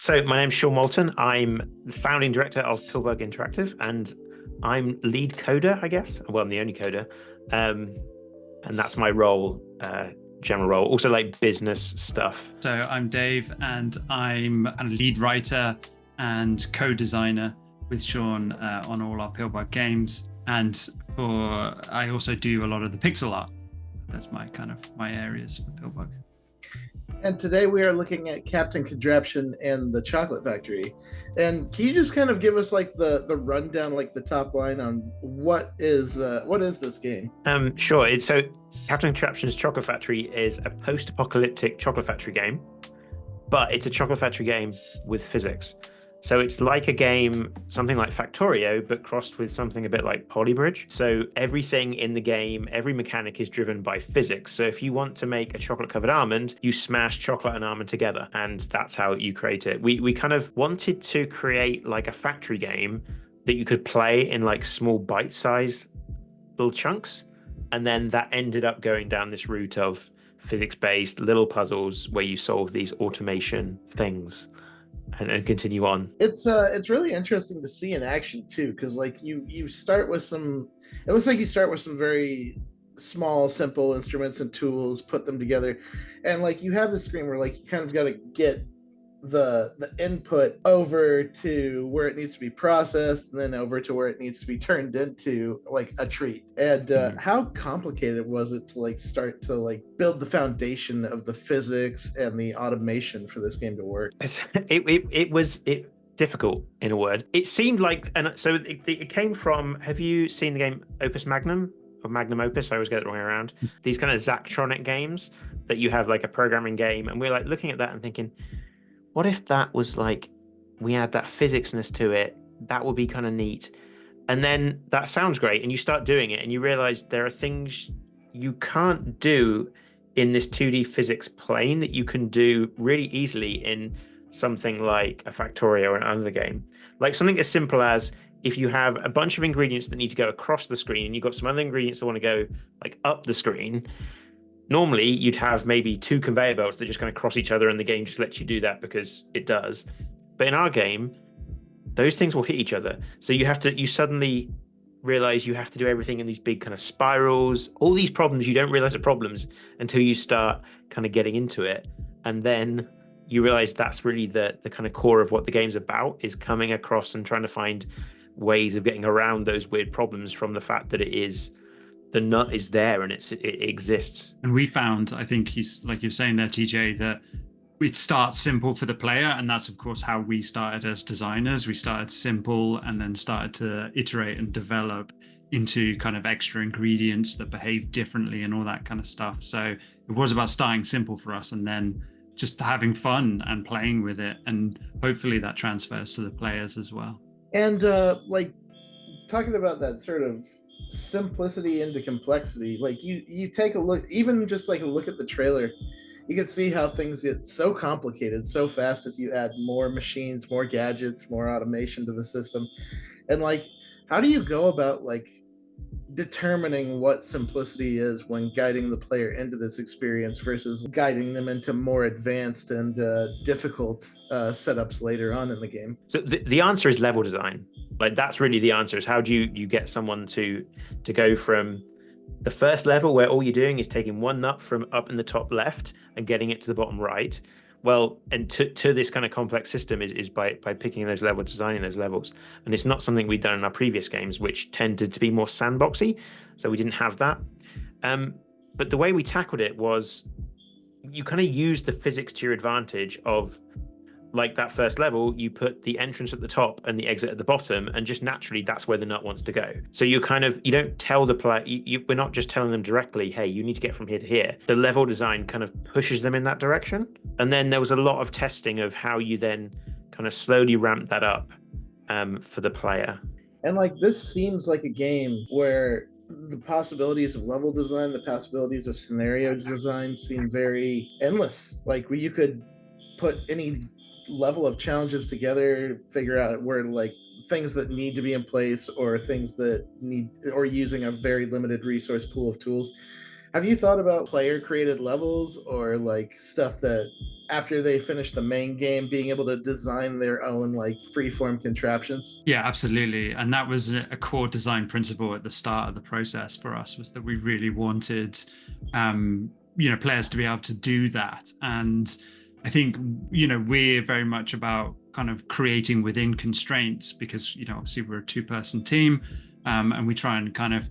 So my name's Sean Moulton. I'm the founding director of Pillbug Interactive, and I'm lead coder, I guess. Well, I'm the only coder, and that's my role, general role. Also, like business stuff. So I'm Dave, and I'm a lead writer and co-designer with Sean on all our Pillbug games, and I also do a lot of the pixel art. That's my areas for Pillbug. And today we are looking at Captain Contraption and the Chocolate Factory. And can you just kind of give us like the rundown, like the top line on what is this game? Sure. So Captain Contraption's Chocolate Factory is a post-apocalyptic chocolate factory game, but it's a chocolate factory game with physics. So it's like a game, something like Factorio, but crossed with something a bit like Polybridge. So everything in the game, every mechanic is driven by physics. So if you want to make a chocolate-covered almond, you smash chocolate and almond together, and that's how you create it. We kind of wanted to create like a factory game that you could play in like small bite-sized little chunks, and then that ended up going down this route of physics-based little puzzles where you solve these automation things. And continue on. It's really interesting to see in action too, because like you start with some. It looks like you start with some very small, simple instruments and tools, put them together, and like you have the screen where like you kind of got to get the input over to where it needs to be processed, and then over to where it needs to be turned into like a treat. And how complicated was it to like start to like build the foundation of the physics and the automation for this game to work? It was difficult, in a word. It seemed like, and so it came from. Have you seen the game Opus Magnum? Or Magnum Opus, I always get it the wrong way around. These kind of Zachtronic games that you have like a programming game, and we're like looking at that and thinking, what if that was like, we add that physicsness to it? That would be kind of neat. And then that sounds great. And you start doing it and you realize there are things you can't do in this 2D physics plane that you can do really easily in something like a Factorio or another game. Like something as simple as if you have a bunch of ingredients that need to go across the screen and you've got some other ingredients that want to go like up the screen. Normally, you'd have maybe two conveyor belts that just kind of cross each other, and the game just lets you do that because it does. But in our game, those things will hit each other. So you suddenly realize you have to do everything in these big kind of spirals. All these problems you don't realize are problems until you start kind of getting into it. And then you realize that's really the kind of core of what the game's about, is coming across and trying to find ways of getting around those weird problems from the fact that the nut is there and it exists. And we found, I think like you're saying there, TJ, that it starts simple for the player, and that's of course how we started as designers. We started simple and then started to iterate and develop into kind of extra ingredients that behave differently and all that kind of stuff. So it was about starting simple for us and then just having fun and playing with it, and hopefully that transfers to the players as well. And like talking about that sort of simplicity into complexity, like you take a look, even just like a look at the trailer, you can see how things get so complicated so fast as you add more machines, more gadgets, more automation to the system. And like, how do you go about like determining what simplicity is when guiding the player into this experience versus guiding them into more advanced and difficult setups later on in the game? So the answer is level design. Like that's really the answer, is how do you get someone to go from the first level where all you're doing is taking one nut from up in the top left and getting it to the bottom right. Well, and to this kind of complex system is by picking those levels, designing those levels. And it's not something we'd done in our previous games, which tended to be more sandboxy. So we didn't have that. But the way we tackled it was you kind of use the physics to your advantage of, like that first level, you put the entrance at the top and the exit at the bottom, and just naturally that's where the nut wants to go. So you don't tell the player, we're not just telling them directly, hey, you need to get from here to here. The level design kind of pushes them in that direction. And then there was a lot of testing of how you then kind of slowly ramp that up for the player. And like, this seems like a game where the possibilities of level design, the possibilities of scenario design seem very endless. Like where you could put any level of challenges together, figure out where like things that need to be in place or things that need, or using a very limited resource pool of tools. Have you thought about player created levels or like stuff that after they finish the main game, being able to design their own like freeform contraptions. Yeah, absolutely. And that was a core design principle at the start of the process for us, was that we really wanted players to be able to do that. And I think we're very much about kind of creating within constraints, because obviously we're a two-person team, and we try and kind of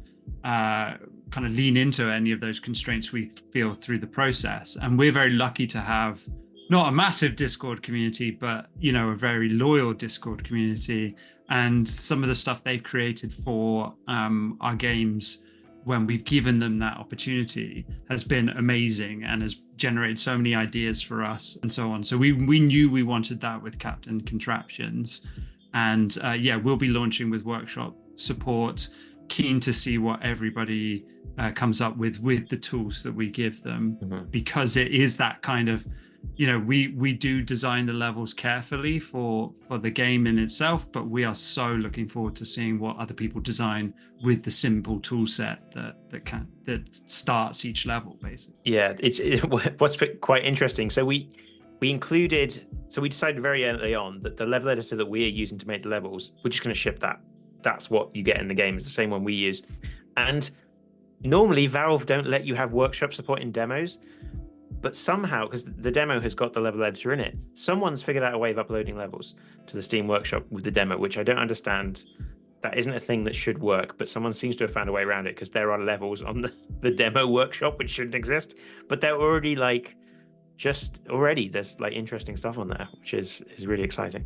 lean into any of those constraints we feel through the process. And we're very lucky to have not a massive Discord community, but a very loyal Discord community. And some of the stuff they've created for our games, when we've given them that opportunity, has been amazing and has generated so many ideas for us and so on. So we knew we wanted that with Captain Contraptions. And we'll be launching with workshop support, keen to see what everybody comes up with the tools that we give them, because it is that kind of, we do design the levels carefully for the game in itself, but we are so looking forward to seeing what other people design with the simple tool set that starts each level, basically. Yeah, what's quite interesting. So we decided very early on that the level editor that we are using to make the levels, we're just going to ship that. That's what you get in the game. It's the same one we use. And normally Valve don't let you have workshop support in demos, but somehow, because the demo has got the level editor in it, someone's figured out a way of uploading levels to the Steam Workshop with the demo, which I don't understand. That isn't a thing that should work, but someone seems to have found a way around it, because there are levels on the demo workshop which shouldn't exist, but they're already there's like interesting stuff on there, which is really exciting.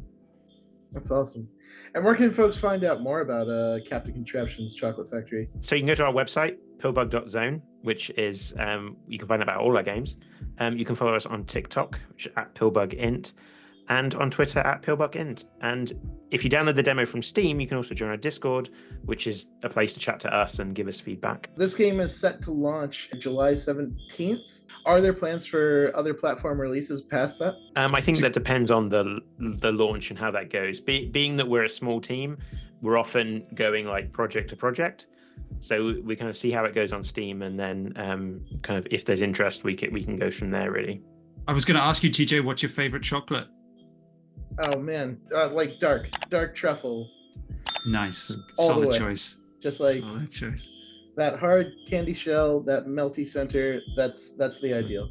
That's awesome. And where can folks find out more about Captain Contraption's Chocolate Factory? So you can go to our website, pillbug.zone, which is you can find out about all our games. You can follow us on TikTok, which is @pillbugint, and on Twitter @pillbugint. And if you download the demo from Steam, you can also join our Discord, which is a place to chat to us and give us feedback. This game is set to launch July 17th. Are there plans for other platform releases past that? I think that depends on the launch and how that goes. Being that we're a small team, we're often going like project to project. So we kind of see how it goes on Steam, and then kind of if there's interest, we can go from there, really. I was going to ask you, TJ, what's your favorite chocolate? Oh man, like dark truffle. Nice, solid choice. Just like solid choice. That hard candy shell, that melty center. That's the ideal.